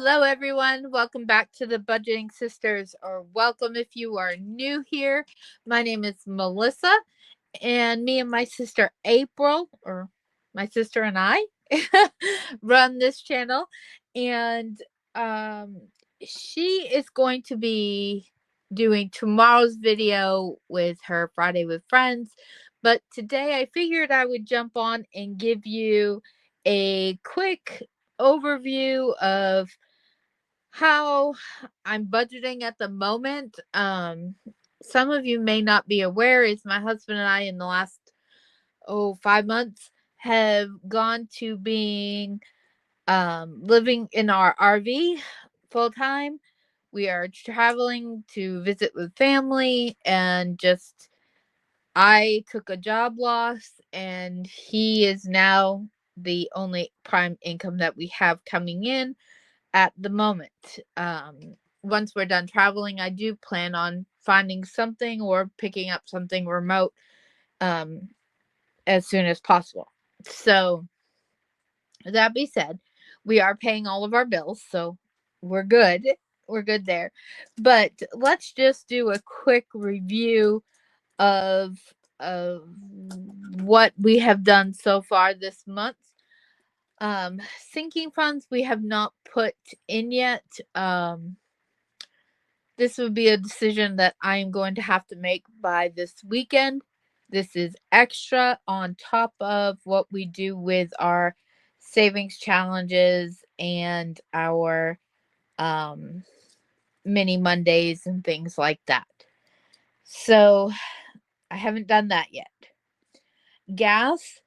Hello, everyone. Welcome back to the Budgeting Sisters, or welcome if you are new here. My name is Melissa, and me and my sister April, or my sister and I, run this channel. And um, she is going to be doing tomorrow's video with her Friday with Friends. But today I figured I would jump on and give you a quick overview of how I'm budgeting at the moment. Some of you may not be aware is my husband and I in the last 5 months have gone to being living in our RV full time. We are traveling to visit with family, and just I took a job loss, and he is now the only prime income that we have coming in at the moment. Once we're done traveling, I do plan on finding something or picking up something remote as soon as possible. So, that being said, we are paying all of our bills, so we're good. We're good there. But let's just do a quick review of what we have done so far this month. Sinking funds we have not put in yet. This would be a decision that I am going to have to make by this weekend. This is extra on top of what we do with our savings challenges and our mini Mondays and things like that. So I haven't done that yet. Gas,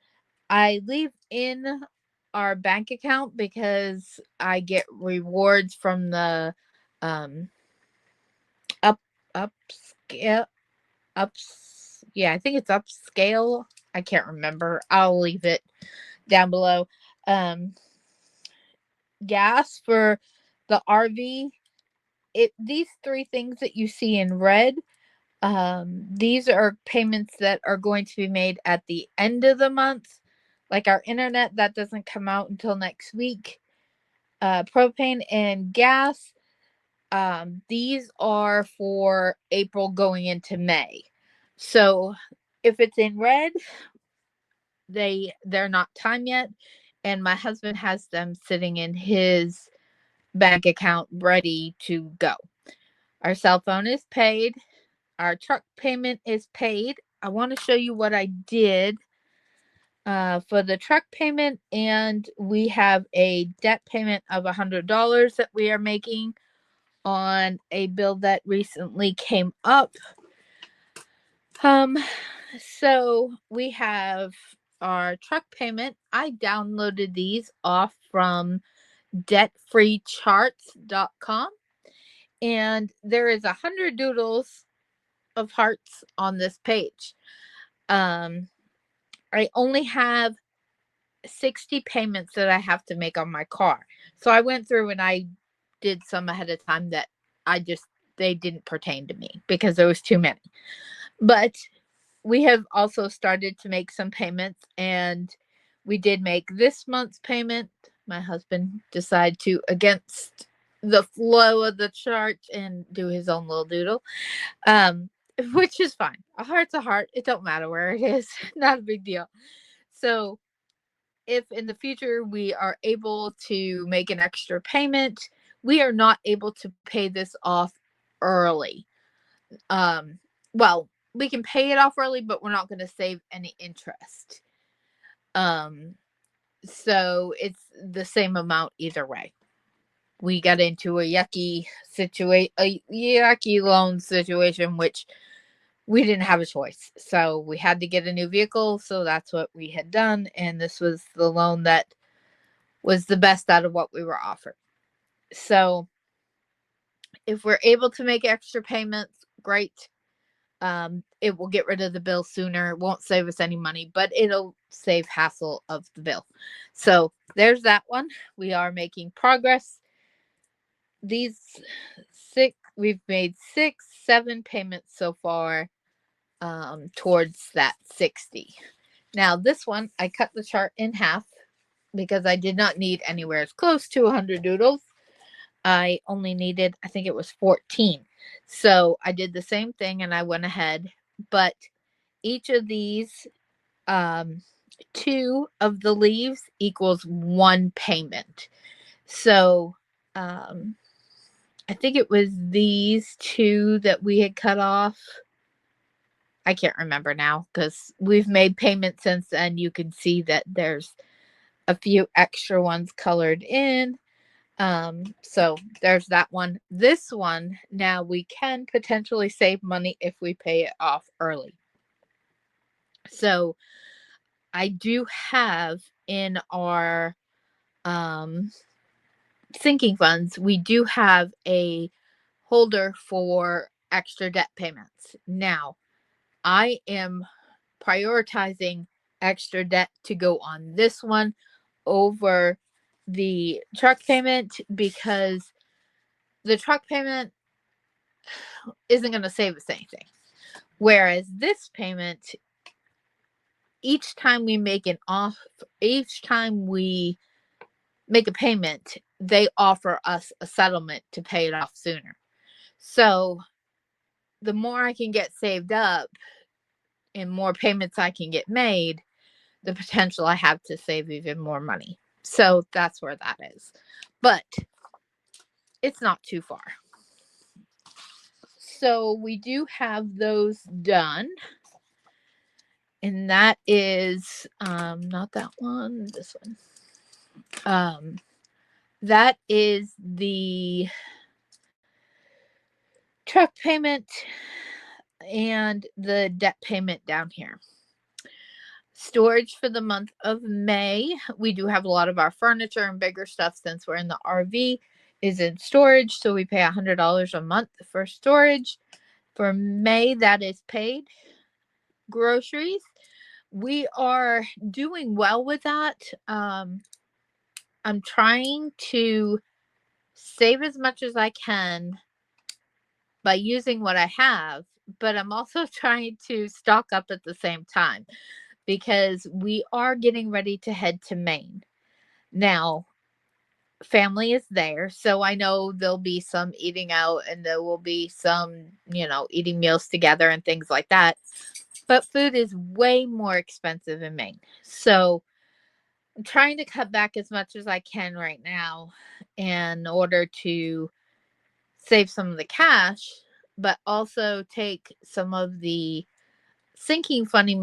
I leave in our bank account because I get rewards from the upscale I think it's upscale. I can't remember. I'll leave it down below. Gas for the RV. These three things that you see in red, these are payments that are going to be made at the end of the month. Like our internet, that doesn't come out until next week. Propane and gas, these are for April going into May. So if it's in red, they're not time yet, and my husband has them sitting in his bank account ready to go. Our cell phone is paid. Our truck payment is paid. I want to show you what I did for the truck payment, and we have a debt payment of $100 that we are making on a bill that recently came up. So we have our truck payment. I downloaded these off from debtfreecharts.com, and there is 100 doodles of hearts on this page. I only have 60 payments that I have to make on my car. So I went through and I did some ahead of time that they didn't pertain to me because there was too many. But we have also started to make some payments, and we did make this month's payment. My husband decided to, against the flow of the chart, and do his own little doodle, which is fine. A heart's a heart. It don't matter where it is. Not a big deal. So if in the future we are able to make an extra payment, we are not able to pay this off early. Well, we can pay it off early, but we're not going to save any interest. So it's the same amount either way. We got into a yucky loan situation, which we didn't have a choice. So we had to get a new vehicle. So that's what we had done. And this was the loan that was the best out of what we were offered. So if we're able to make extra payments, great. It will get rid of the bill sooner. It won't save us any money, but it'll save hassle of the bill. So there's that one. We are making progress. We've made 7 payments so far towards that 60. Now this one, I cut the chart in half because I did not need anywhere as close to 100 doodles. I only needed, I think it was 14. So I did the same thing and I went ahead. But each of these, 2 of the leaves equals 1 payment. So I think it was these 2 that we had cut off. I can't remember now because we've made payments since then. You can see that there's a few extra ones colored in. So there's that one. This one, now we can potentially save money if we pay it off early. So I do have in our sinking funds, we do have a holder for extra debt payments. Now, I am prioritizing extra debt to go on this one over the truck payment because the truck payment isn't going to save us anything. Whereas this payment, each time we make a payment, they offer us a settlement to pay it off sooner. So the more I can get saved up and more payments I can get made, the potential I have to save even more money. So that's where that is. But it's not too far. So we do have those done. And that is not that one, this one. That is the truck payment and the debt payment down here. Storage for the month of May. We do have a lot of our furniture and bigger stuff since we're in the RV is in storage. So we pay $100 a month for storage. For May, that is paid. Groceries. We are doing well with that. I'm trying to save as much as I can by using what I have, but I'm also trying to stock up at the same time because we are getting ready to head to Maine. Now, family is there, so I know there'll be some eating out and there will be some, eating meals together and things like that. But food is way more expensive in Maine. So I'm trying to cut back as much as I can right now in order to save some of the cash, but also take some of the sinking fund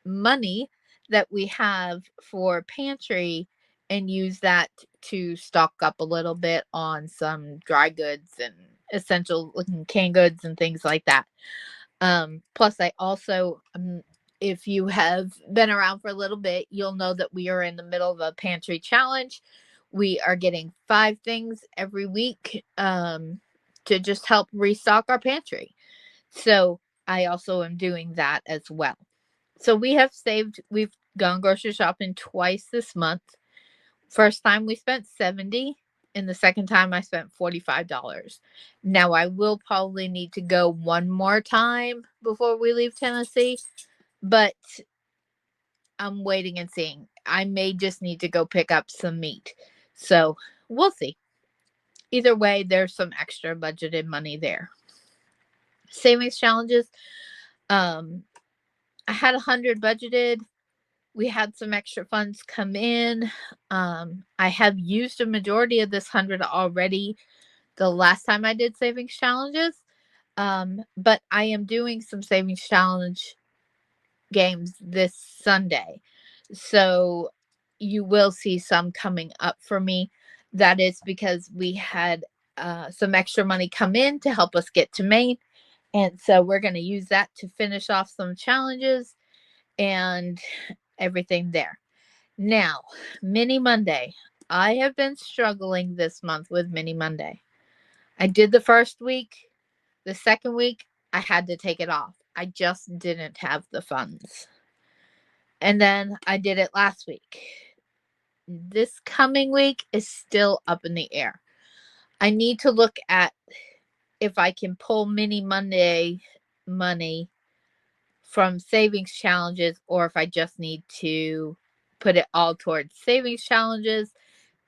money that we have for pantry and use that to stock up a little bit on some dry goods and essential looking canned goods and things like that. Plus I also, if you have been around for a little bit, you'll know that we are in the middle of a pantry challenge. We are getting 5 things every week to just help restock our pantry. So I also am doing that as well. So we've gone grocery shopping twice this month. First time we spent $70 and the second time I spent $45. Now I will probably need to go one more time before we leave Tennessee, but I'm waiting and seeing. I may just need to go pick up some meat. So we'll see. Either way, there's some extra budgeted money there. Savings challenges. I had 100 budgeted. We had some extra funds come in. I have used a majority of this 100 already the last time I did savings challenges. But I am doing some savings challenge games this Sunday. So you will see some coming up for me. That is because we had some extra money come in to help us get to Maine. And so we're going to use that to finish off some challenges and everything there. Now, Mini Monday. I have been struggling this month with Mini Monday. I did the first week. The second week, I had to take it off. I just didn't have the funds. And then I did it last week. This coming week is still up in the air. I need to look at if I can pull Mini Monday money from savings challenges or if I just need to put it all towards savings challenges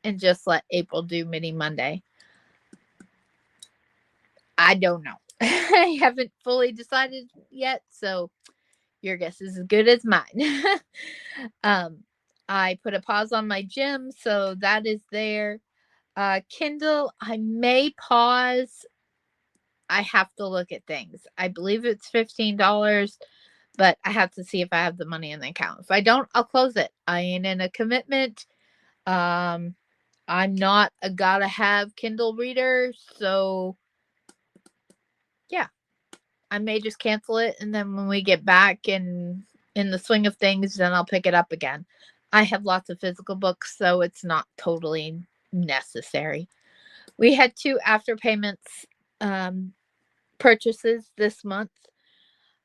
and just let April do Mini Monday. I don't know. I haven't fully decided yet, so your guess is as good as mine. I put a pause on my gym, so that is there. Kindle, I may pause. I have to look at things. I believe it's $15, but I have to see if I have the money in the account. If I don't, I'll close it. I ain't in a commitment. I'm not a gotta have Kindle reader, so yeah, I may just cancel it, and then when we get back and in the swing of things, then I'll pick it up again. I have lots of physical books, so it's not totally necessary. We had 2 afterpayments purchases this month.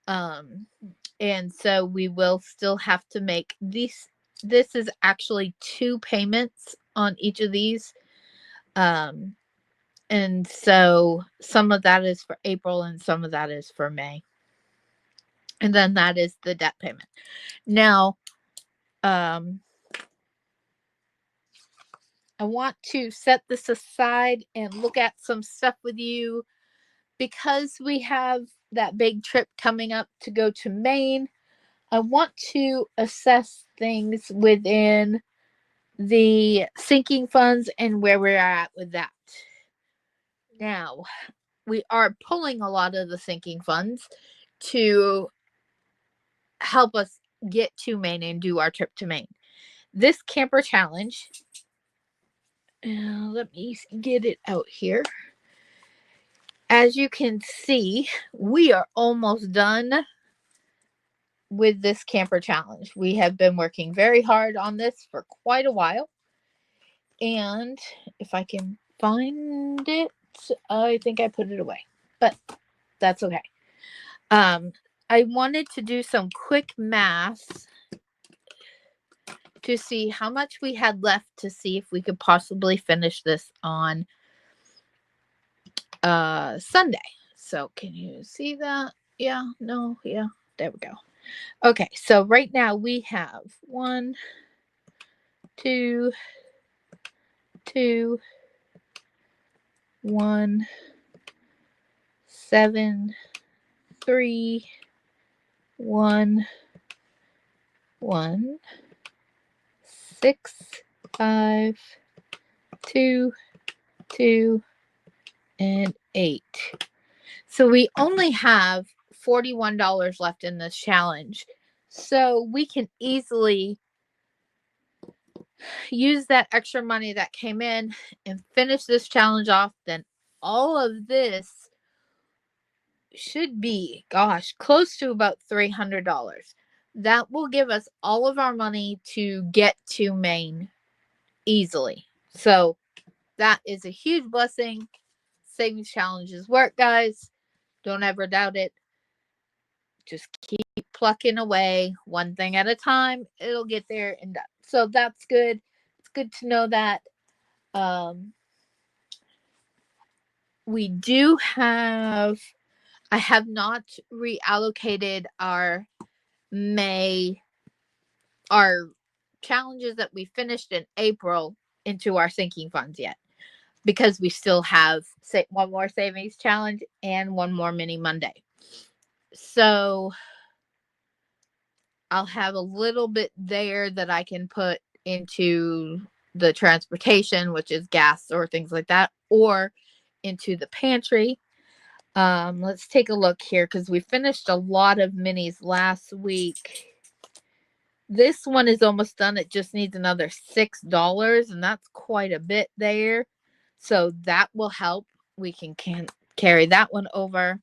And so we will still have to make these. This is actually 2 payments on each of these. And so some of that is for April and some of that is for May. And then that is the debt payment. Now, I want to set this aside and look at some stuff with you because we have that big trip coming up to go to Maine. I want to assess things within the sinking funds and where we're at with that. Now, we are pulling a lot of the sinking funds to help us get to Maine and do our trip to Maine. This camper challenge, let me get it out here. As you can see, we are almost done with this camper challenge. We have been working very hard on this for quite a while. And if I can find it, I think I put it away, but that's okay. I wanted to do some quick math to see how much we had left to see if we could possibly finish this on Sunday. So can you see that? Yeah, no, yeah, there we go. Okay, so right now we have 1, 2, 2, 1, 7, 3, 1, 1, 6, 5, 2, 2, and 8. So we only have $41 left in this challenge. So we can easily use that extra money that came in and finish this challenge off. Then all of this should be, gosh, close to about $300. That will give us all of our money to get to Maine easily. So that is a huge blessing. Savings challenges work, guys. Don't ever doubt it. Just keep plucking away one thing at a time. It'll get there and done. So that's good. It's good to know that. We do have, I have not reallocated our challenges that we finished in April into our sinking funds yet, because we still have one more savings challenge and one more Mini Monday. So I'll have a little bit there that I can put into the transportation, which is gas or things like that, or into the pantry. Let's take a look here because we finished a lot of minis last week. This one is almost done. It just needs another $6, and that's quite a bit there. So that will help. We can carry that one over.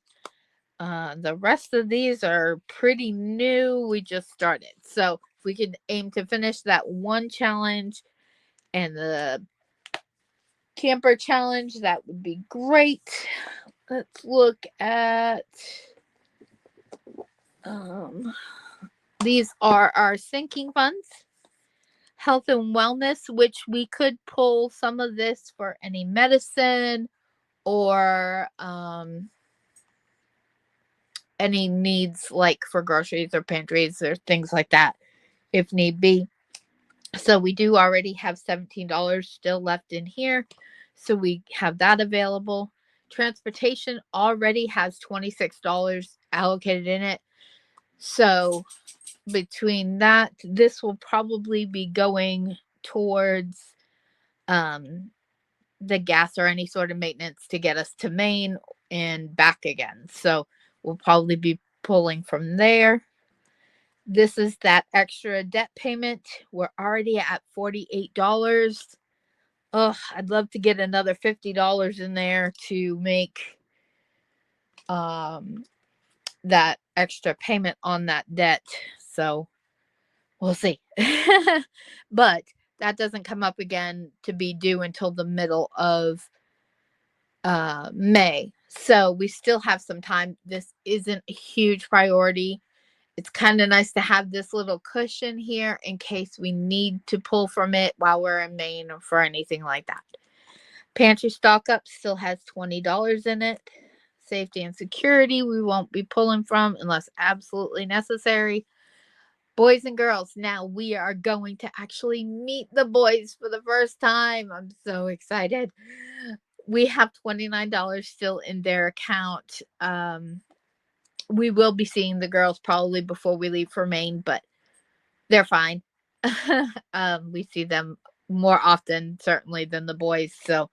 The rest of these are pretty new. We just started. So if we could aim to finish that one challenge and the camper challenge, that would be great. Let's look at these are our sinking funds. Health and wellness, which we could pull some of this for any medicine or any needs like for groceries or pantries or things like that, if need be. So we do already have $17 still left in here. So we have that available. Transportation already has $26 allocated in it. So between that, this will probably be going towards the gas or any sort of maintenance to get us to Maine and back again. So we'll probably be pulling from there. This is that extra debt payment. We're already at $48. Oh, I'd love to get another $50 in there to make that extra payment on that debt. So we'll see. But that doesn't come up again to be due until the middle of May. So we still have some time. This isn't a huge priority. It's kind of nice to have this little cushion here in case we need to pull from it while we're in Maine or for anything like that. Pantry stock up still has $20 in it. Safety and security we won't be pulling from unless absolutely necessary. Boys and girls, now we are going to actually meet the boys for the first time. I'm so excited. We have $29 still in their account. We will be seeing the girls probably before we leave for Maine, but they're fine. We see them more often, certainly, than the boys. So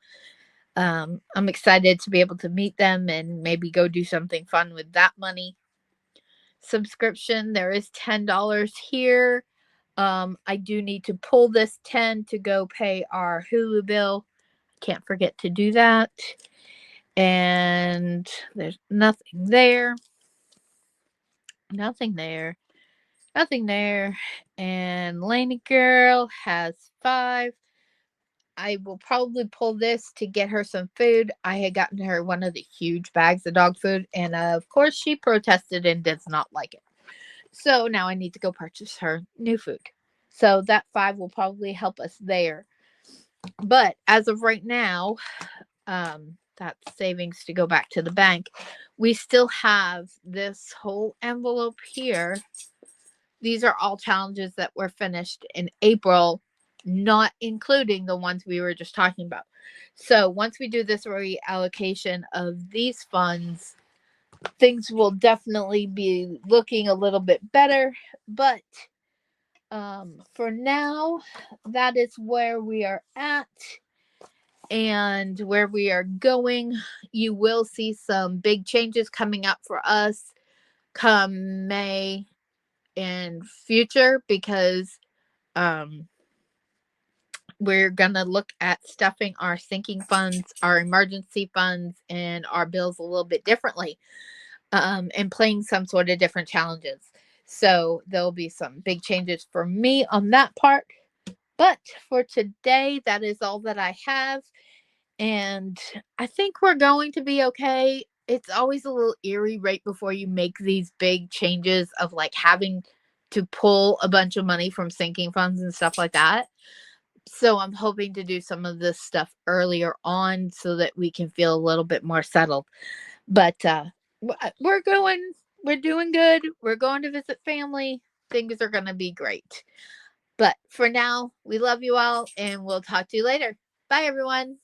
I'm excited to be able to meet them and maybe go do something fun with that money. Subscription, there is $10 here. I do need to pull this 10 to go pay our Hulu bill. Can't forget to do that. And there's nothing there. Nothing there. Nothing there. And Laney Girl has 5. I will probably pull this to get her some food. I had gotten her one of the huge bags of dog food, and of course, she protested and does not like it. So now I need to go purchase her new food. So that 5 will probably help us there. But as of right now, that's savings to go back to the bank. We still have this whole envelope here. These are all challenges that were finished in April, not including the ones we were just talking about. So once we do this reallocation of these funds, things will definitely be looking a little bit better. But for now, that is where we are at and where we are going. You will see some big changes coming up for us come May and future because we're gonna look at stuffing our sinking funds, our emergency funds, and our bills a little bit differently, and playing some sort of different challenges. So there'll be some big changes for me on that part. But for today, that is all that I have. And I think we're going to be okay. It's always a little eerie right before you make these big changes of like having to pull a bunch of money from sinking funds and stuff like that. So I'm hoping to do some of this stuff earlier on so that we can feel a little bit more settled. But we're doing good. We're going to visit family. Things are going to be great. But for now, we love you all and we'll talk to you later. Bye, everyone.